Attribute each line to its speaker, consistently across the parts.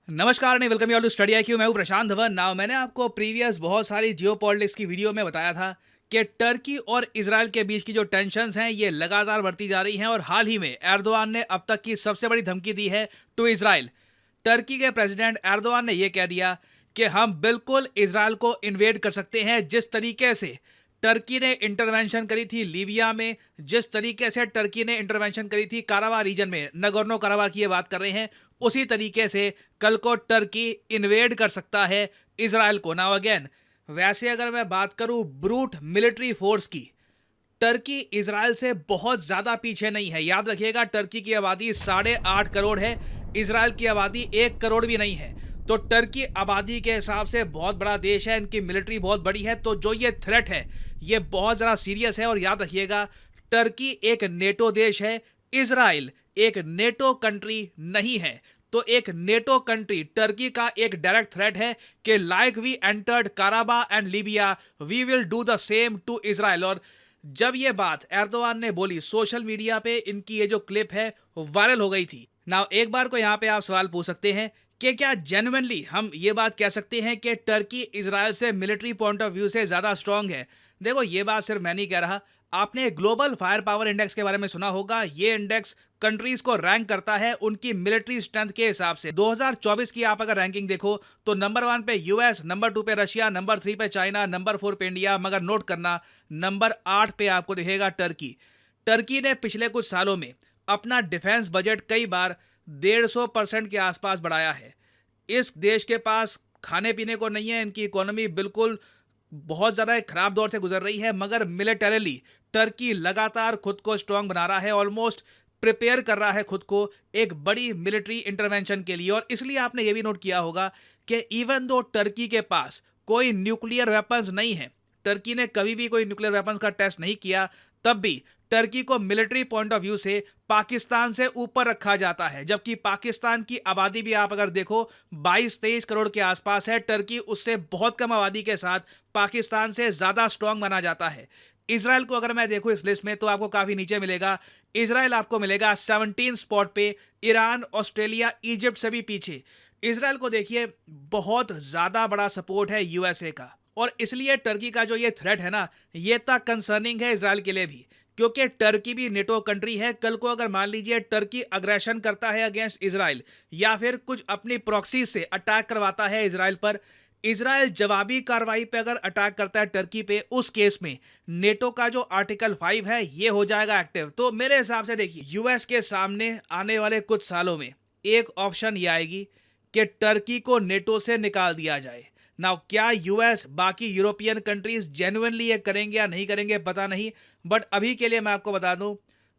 Speaker 1: नमस्कार नहीं welcome you all to study IQ. मैं हूं प्रशांत धवन। नाउ मैंने आपको प्रीवियस बहुत सारी जियोपॉलिटिक्स की वीडियो में बताया था कि टर्की और इजराइल के बीच की जो टेंशन्स हैं ये लगातार बढ़ती जा रही हैं और हाल ही में एर्दोआन ने अब तक की सबसे बड़ी धमकी दी है टू इजराइल। टर्की के प्रेसिडेंट एर्दोआन ने यह कह दिया कि हम बिल्कुल इजराइल को इन्वेड कर सकते हैं। जिस तरीके से टर्की ने इंटरवेंशन करी थी लीबिया में, जिस तरीके से टर्की ने इंटरवेंशन करी थी कारावा रीजन में, नगोर्नो काराबाख की ये बात कर रहे हैं, उसी तरीके से कल को टर्की इन्वेड कर सकता है इजराइल को। नाउ अगेन, वैसे अगर मैं बात करूं ब्रूट मिलिट्री फोर्स की, टर्की इजराइल से बहुत ज्यादा पीछे नहीं है। याद रखिएगा, टर्की की आबादी 8.5 करोड़ है, इजराइल की आबादी 1 करोड़ भी नहीं है। तो टर्की आबादी के हिसाब से बहुत बड़ा देश है, इनकी मिलिट्री बहुत बड़ी है। तो जो ये थ्रेट है ये बहुत ज़्यादा सीरियस है। और याद रखिएगा, टर्की एक नेटो देश है, इजराइल एक नेटो कंट्री नहीं है। तो एक नेटो कंट्री टर्की का एक डायरेक्ट थ्रेट है कि लाइक वी एंटर्ड काराबा and Libya, we will do the same to Israel. और जब ये बात एर्दोआन ने बोली, सोशल मीडिया पे इनकी ये जो क्लिप है वायरल हो गई थी। नाउ एक बार को यहाँ पे आप सवाल पूछ सकते हैं कि क्या जेन्युइनली हम ये बात कह सकते हैं कि टर्की इजराइल से मिलिट्री पॉइंट ऑफ व्यू से ज़्यादा स्ट्रांग है? देखो, ये बात सिर्फ मैं नहीं कह रहा। आपने ग्लोबल फायर पावर इंडेक्स के बारे में सुना होगा। ये इंडेक्स कंट्रीज को रैंक करता है उनकी मिलिट्री स्ट्रेंथ के हिसाब से। 2024 की आप अगर रैंकिंग देखो तो नंबर 1 पे यूएस, नंबर 2 पे रशिया, नंबर 3 पे चाइना, नंबर 4 पे इंडिया, मगर नोट करना नंबर 8 पे आपको दिखेगा टर्की। टर्की ने पिछले कुछ सालों में अपना डिफेंस बजट कई बार 150% के आसपास बढ़ाया है। इस देश के पास खाने पीने को नहीं है, इनकी इकोनॉमी बिल्कुल बहुत ज़्यादा एक खराब दौर से गुजर रही है, मगर मिलिटरीली टर्की लगातार खुद को स्ट्रांग बना रहा है, ऑलमोस्ट प्रिपेयर कर रहा है खुद को एक बड़ी मिलिट्री इंटरवेंशन के लिए। और इसलिए आपने ये भी नोट किया होगा कि इवन दो टर्की के पास कोई न्यूक्लियर वेपन्स नहीं है, टर्की ने कभी भी कोई न्यूक्लियर वेपन्स का टेस्ट नहीं किया, तब भी टर्की को मिलिट्री पॉइंट ऑफ व्यू से पाकिस्तान से ऊपर रखा जाता है। जबकि पाकिस्तान की आबादी भी आप अगर देखो 22-23 करोड़ के आसपास है, टर्की उससे बहुत कम आबादी के साथ पाकिस्तान से ज़्यादा स्ट्रांग माना जाता है। इजराइल को अगर मैं देखूं इस लिस्ट में तो आपको काफ़ी नीचे मिलेगा। इजराइल आपको मिलेगा 17 स्पॉट पे, ईरान, ऑस्ट्रेलिया, इजिप्ट से भी पीछे। इजराइल को देखिए बहुत ज़्यादा बड़ा सपोर्ट है यूएसए का, और इसलिए टर्की का जो ये थ्रेट है ना, ये तक कंसर्निंग है इजराइल के लिए भी, क्योंकि टर्की भी नेटो कंट्री है। कल को अगर मान लीजिए टर्की अग्रेशन करता है अगेंस्ट इजराइल, या फिर कुछ अपनी प्रॉक्सी से अटैक करवाता है इजराइल पर, इजराइल जवाबी कार्रवाई पे अगर अटैक करता है टर्की पे, उस केस में नेटो का जो आर्टिकल 5 है ये हो जाएगा एक्टिव। तो मेरे हिसाब से देखिए, यूएस के सामने आने वाले कुछ सालों में एक ऑप्शन ये आएगी कि टर्की को नेटो से निकाल दिया जाए। नाउ क्या यूएस, बाकी यूरोपियन कंट्रीज जेन्युइनली ये करेंगे या नहीं करेंगे पता नहीं, बट अभी के लिए मैं आपको बता दूं,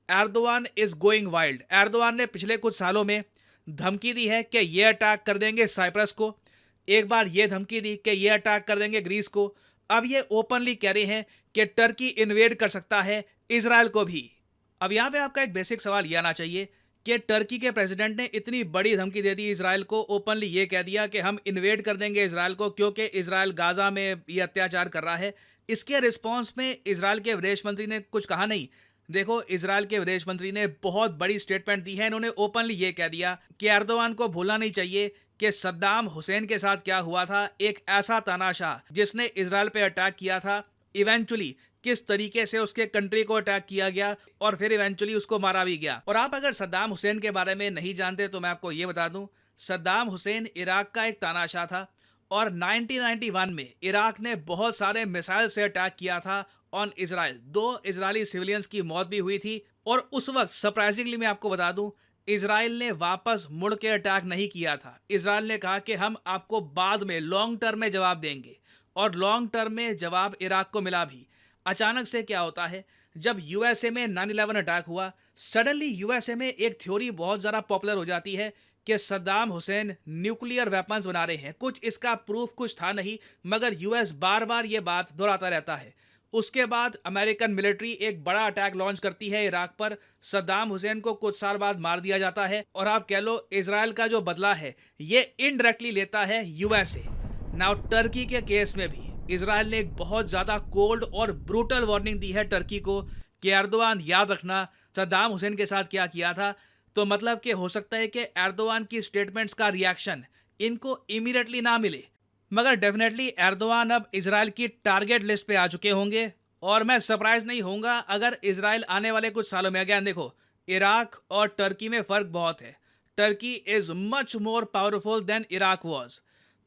Speaker 1: Erdogan is going wild. Erdogan ने पिछले कुछ सालों में धमकी दी है कि ये अटैक कर देंगे साइप्रस को, एक बार ये धमकी दी कि ये अटैक कर देंगे ग्रीस को, अब ये ओपनली कह रहे हैं कि टर्की इन्वेड कर सकता है इजराइल को भी। अब यहाँ पे आपका एक बेसिक सवाल ये आना चाहिए कि टर्की के प्रेसिडेंट ने इतनी बड़ी धमकी दे दी इजराइल को, ओपनली ये कह दिया कि हम इन्वेड कर देंगे इजराइल को क्योंकि इजराइल गाजा में ये अत्याचार कर रहा है। इसके रिस्पॉन्स में इजराइल के विदेश मंत्री ने कुछ कहा नहीं। देखो, इजराइल के विदेश मंत्री ने बहुत बड़ी स्टेटमेंट दी है। इन्होंने ओपनली ये कह दिया कि एर्दोआन को भूलना नहीं चाहिए कि सद्दाम हुसैन के साथ क्या हुआ था, एक ऐसा तानाशाह जिसने इजराइल पे अटैक किया था, इवेंचुअली किस तरीके से उसके कंट्री को अटैक किया गया और फिर इवेंचुअली उसको मारा भी गया। और आप अगर सद्दाम हुसैन के बारे में नहीं जानते तो मैं आपको ये बता दूं, सद्दाम हुसैन इराक का एक तानाशाह था और 1991 में इराक ने बहुत सारे मिसाइल से अटैक किया था ऑन इजराइल। 2 इजरायली सिविलियंस की मौत भी हुई थी। और उस वक्त सरप्राइजिंगली मैं आपको बता दूं, इजराइल ने वापस मुड़ के अटैक नहीं किया था। इजराइल ने कहा कि हम आपको बाद में लॉन्ग टर्म में जवाब देंगे, और लॉन्ग टर्म में जवाब इराक को मिला भी। अचानक से क्या होता है, जब यूएसए में 9/11 अटैक हुआ, सडनली यूएसए में एक थ्योरी बहुत ज़्यादा पॉपुलर हो जाती है कि सद्दाम हुसैन न्यूक्लियर वेपन्स बना रहे हैं। कुछ इसका प्रूफ कुछ था नहीं, मगर यूएस बार बार ये बात दोहराता रहता है। उसके बाद अमेरिकन मिलिट्री एक बड़ा अटैक लॉन्च करती है इराक पर, सद्दाम हुसैन को कुछ साल बाद मार दिया जाता है, और आप कह लो इजराइल का जो बदला है ये इनडायरेक्टली लेता है यूएसए। नाउ टर्की के केस में भी इजराइल ने एक बहुत ज़्यादा कोल्ड और ब्रूटल वार्निंग दी है टर्की को कि एर्दोआन याद रखना सद्दाम हुसैन के साथ क्या किया था। तो मतलब कि हो सकता है कि एर्दोआन की स्टेटमेंट्स का रिएक्शन इनको इमीडिएटली ना मिले। मगर डेफिनेटली एर्दोआन अब इजराइल की टारगेट लिस्ट पे आ चुके होंगे और मैं सरप्राइज नहीं होऊंगा अगर इजराइल आने वाले कुछ सालों में, अगेन देखो, इराक और टर्की में फ़र्क बहुत है। Turkey is much more powerful than Iraq was.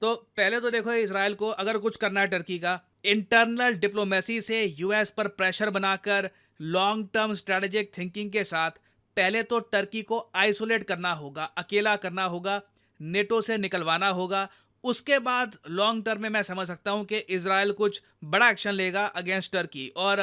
Speaker 1: तो पहले तो देखो, इसराइल को अगर कुछ करना है टर्की का, इंटरनल डिप्लोमेसी से यूएस पर प्रेशर बनाकर लॉन्ग टर्म स्ट्रेटेजिक थिंकिंग के साथ पहले तो टर्की को आइसोलेट करना होगा, अकेला करना होगा, नेटो से निकलवाना होगा। उसके बाद लॉन्ग टर्म में मैं समझ सकता हूं कि इजराइल कुछ बड़ा एक्शन लेगा अगेंस्ट टर्की। और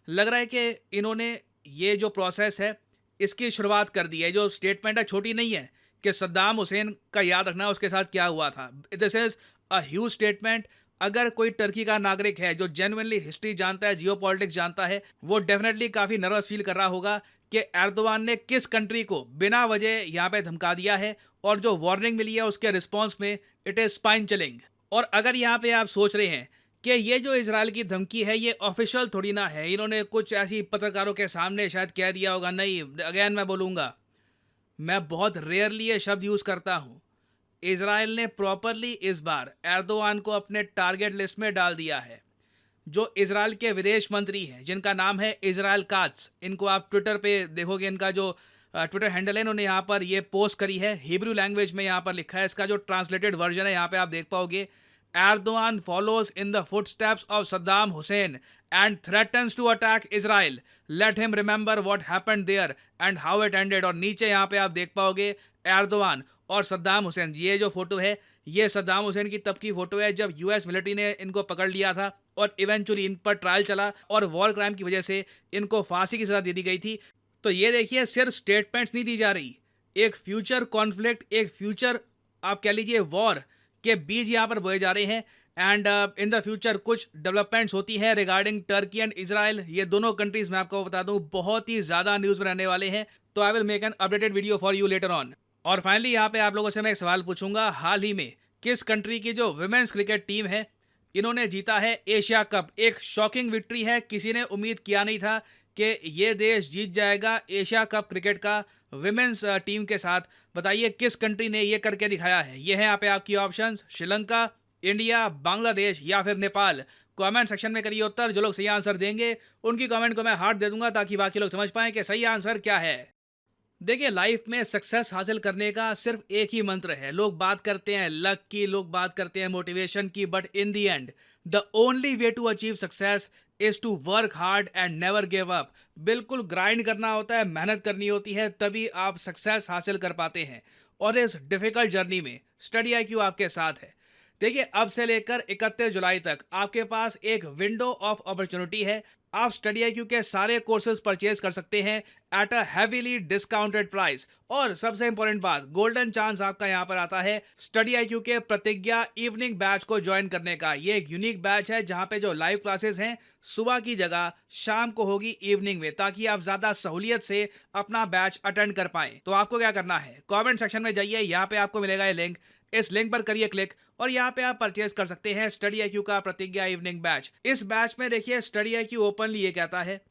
Speaker 1: लग रहा है कि इन्होंने ये जो प्रोसेस है इसकी शुरुआत कर दी है। जो स्टेटमेंट है छोटी नहीं है कि सद्दाम हुसैन का याद रखना उसके साथ क्या हुआ था। This is a huge statement. अगर कोई टर्की का नागरिक है जो जेन्युइनली हिस्ट्री जानता है, जियो पॉलिटिक्स जानता है, वो डेफिनेटली काफ़ी नर्वस फील कर रहा होगा कि एर्दोआन ने किस कंट्री को बिना वजह यहाँ पे धमका दिया है और जो वार्निंग मिली है उसके रिस्पॉन्स में इट इज़ स्पाइन चिलिंग। और अगर यहाँ पे आप सोच रहे हैं कि ये जो इजराइल की धमकी है ये ऑफिशियल थोड़ी ना है, इन्होंने कुछ ऐसी पत्रकारों के सामने शायद कह दिया होगा, नहीं, अगेन मैं बोलूँगा, मैं बहुत रेयरली ये शब्द यूज़ करता हूँ। इजराइल ने प्रॉपरली इस बार एर्दोआन को अपने टारगेट लिस्ट में डाल दिया है। जो इजराइल के विदेश मंत्री हैं जिनका नाम है इजराइल कात्स, इनको आप ट्विटर पे देखोगे, इनका जो ट्विटर हैंडल है, इन्होंने यहाँ पर ये पोस्ट करी है, हिब्रू लैंग्वेज में यहाँ पर लिखा है। इसका जो ट्रांसलेटेड वर्जन है यहाँ पे आप देख पाओगे, Erdogan follows in the footsteps of Saddam Hussein and threatens to attack Israel, let him remember what happened there and how it ended. और नीचे यहाँ पे आप देख पाओगे एर्दोआन और सद्दाम हुसैन, ये जो फोटो है ये सद्दाम हुसैन की तब की फोटो है जब यूएस मिलिट्री ने इनको पकड़ लिया था और इवेंचुअली इन पर ट्रायल चला और वॉर क्राइम की वजह से इनको फांसी की सजा दे दी गई थी। तो ये देखिए, सिर्फ स्टेटमेंट्स नहीं दी जा रही, एक फ्यूचर कॉन्फ्लिक्ट, एक फ्यूचर आप कह लीजिए वॉर के बीज यहाँ पर बोए जा रहे हैं। एंड इन द फ्यूचर कुछ डेवलपमेंट्स होती हैं रिगार्डिंग टर्की एंड इजराइल। ये दोनों कंट्रीज मैं आपको बता दूं बहुत ही ज़्यादा न्यूज़ में रहने वाले हैं। तो I will make an updated video for you later on. और फाइनली यहाँ पे आप लोगों से मैं एक सवाल पूछूंगा, हाल ही में किस कंट्री की जो विमेंस क्रिकेट टीम है इन्होंने जीता है एशिया कप। एक शॉकिंग विक्ट्री है, किसी ने उम्मीद किया नहीं था कि ये देश जीत जाएगा एशिया कप क्रिकेट का विमेंस टीम के साथ। बताइए किस कंट्री ने ये करके दिखाया है। ये है यहाँ पे आपकी ऑप्शंस, श्रीलंका, इंडिया, बांग्लादेश या फिर नेपाल। कमेंट सेक्शन में करिए उत्तर। जो लोग सही आंसर देंगे उनकी कमेंट को मैं हार्ट दे दूंगा ताकि बाकी लोग समझ पाएं कि सही आंसर क्या है। देखिए, लाइफ में सक्सेस हासिल करने का सिर्फ एक ही मंत्र है। लोग बात करते हैं लक की, लोग बात करते हैं मोटिवेशन की, but in the end the only way to achieve success is to work hard and never give up. बिल्कुल ग्राइंड करना होता है, मेहनत करनी होती है, तभी आप सक्सेस हासिल कर पाते हैं। और इस डिफिकल्ट जर्नी में स्टडी आईक्यू आपके साथ है। देखिए, अब से लेकर 31 जुलाई तक आपके पास एक विंडो ऑफ अपॉर्चुनिटी है। आप स्टडी आईक्यू के सारे कोर्सेज परचेज कर सकते हैं at a heavily discounted price. और सबसे इंपॉर्टेंट बात, गोल्डन चांस आपका यहाँ पर आता है स्टडी आईक्यू के प्रतिज्ञा इवनिंग बैच को ज्वाइन करने का। ये एक यूनिक बैच है जहाँ पे जो लाइव क्लासेस हैं सुबह की जगह शाम को होगी इवनिंग में, ताकि आप ज्यादा सहूलियत से अपना बैच अटेंड कर पाएं। तो आपको क्या करना है, कमेंट सेक्शन में जाइए, यहाँ पे आपको मिलेगा ये लिंक, इस लिंक पर करिए क्लिक और यहाँ पे आप परचेज कर सकते हैं स्टडी आईक्यू का प्रतिज्ञा इवनिंग बैच। इस बैच में देखिए स्टडी आईक्यू ओपनली ये कहता है,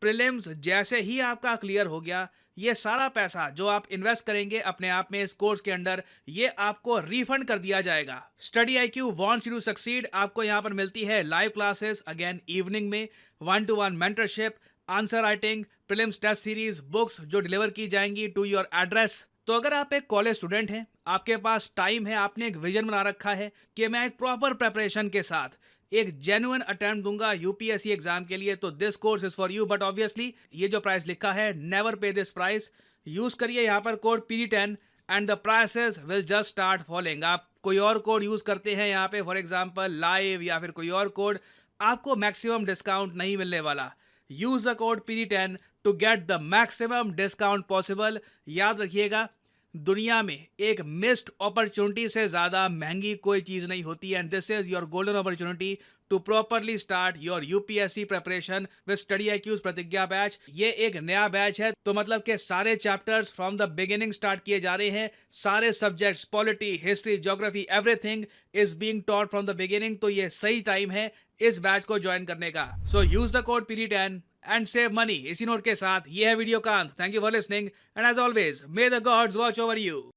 Speaker 1: प्रीलिम्स जैसे ही आपका क्लियर हो गया, ये सारा पैसा जो आप इन्वेस्ट करेंगे अपने आप में इस कोर्स के अंदर, ये आपको रिफंड कर दिया जाएगा। Study IQ wants you to succeed. आपको यहाँ पर मिलती है लाइव क्लासेस अगेन इवनिंग में, 1-to-1 mentorship, answer writing, prelims test series, books जो डिलीवर की जाएंगी टू योर एड्रेस। तो अगर आप एक कॉलेज स्टूडेंट हैं, आपके पास टाइम है, आपने एक विजन बना रखा है कि मैं एक प्रॉपर प्रेपरेशन के साथ एक जेन्युइन अटेम्प्ट दूंगा यूपीएससी एग्जाम के लिए, तो this course is for you. But obviously ये जो प्राइस लिखा है, नेवर पे दिस प्राइस। यूज करिए यहाँ पर code PD10 and the prices will just start following. आप कोई और कोड यूज करते हैं यहाँ पे, फॉर एग्जाम्पल लाइव या फिर कोई और कोड, आपको मैक्सिमम डिस्काउंट नहीं मिलने वाला। Use the code PD10 to get the maximum discount possible. याद रखिएगा, दुनिया में एक मिस्ड अपॉर्चुनिटी से ज़्यादा महंगी कोई चीज़ नहीं होती है। And this is your golden opportunity to properly start your UPSC preparation with Study IQ's Pratigya batch. ये एक नया बैच है, तो मतलब के सारे chapters from the beginning start किए जा रहे हैं। सारे subjects, polity, history, geography, everything is being taught from the beginning. तो ये सही टाइम है इस बैच को ज्वाइन करने का। So use the code PD10 and save money. इसी नोट के साथ ये है वीडियो का अंत। Thank you for listening and as always may the gods watch over you.